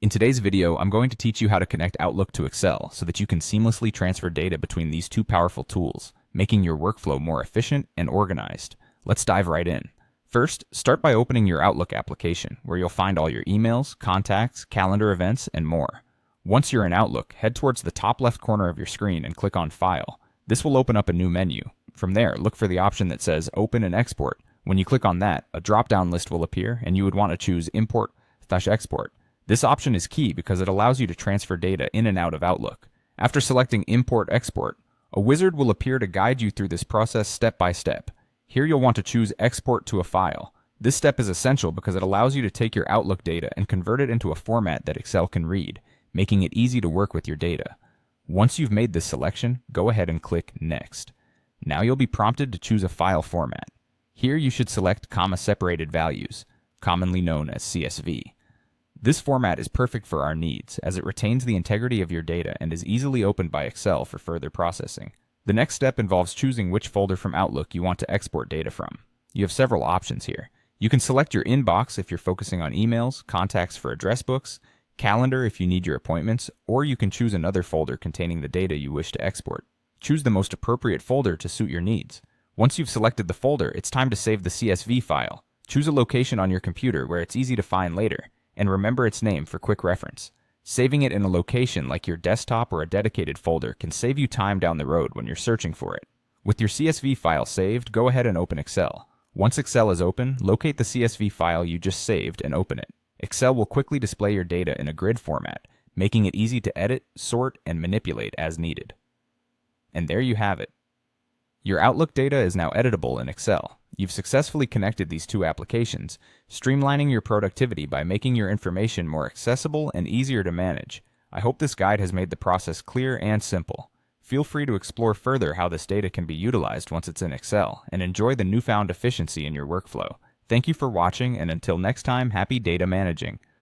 In today's video, I'm going to teach you how to connect Outlook to Excel so that you can seamlessly transfer data between these two powerful tools, making your workflow more efficient and organized. Let's dive right in. First, start by opening your Outlook application, where you'll find all your emails, contacts, calendar events, and more. Once you're in Outlook, head towards the top left corner of your screen and click on File. This will open up a new menu. From there, look for the option that says Open and Export. When you click on that, a drop-down list will appear, and you would want to choose Import/Export. This option is key because it allows you to transfer data in and out of Outlook. After selecting Import/Export, a wizard will appear to guide you through this process step by step. Here you'll want to choose Export to a file. This step is essential because it allows you to take your Outlook data and convert it into a format that Excel can read, making it easy to work with your data. Once you've made this selection, go ahead and click Next. Now you'll be prompted to choose a file format. Here you should select comma-separated values, commonly known as CSV. This format is perfect for our needs, as it retains the integrity of your data and is easily opened by Excel for further processing. The next step involves choosing which folder from Outlook you want to export data from. You have several options here. You can select your inbox if you're focusing on emails, contacts for address books, calendar if you need your appointments, or you can choose another folder containing the data you wish to export. Choose the most appropriate folder to suit your needs. Once you've selected the folder, it's time to save the CSV file. Choose a location on your computer where it's easy to find later, and remember its name for quick reference. Saving it in a location like your desktop or a dedicated folder can save you time down the road when you're searching for it. With your CSV file saved, go ahead and open Excel. Once Excel is open, locate the CSV file you just saved and open it. Excel will quickly display your data in a grid format, making it easy to edit, sort, and manipulate as needed. And there you have it. Your Outlook data is now editable in Excel. You've successfully connected these two applications, streamlining your productivity by making your information more accessible and easier to manage. I hope this guide has made the process clear and simple. Feel free to explore further how this data can be utilized once it's in Excel, and enjoy the newfound efficiency in your workflow. Thank you for watching, and until next time, happy data managing.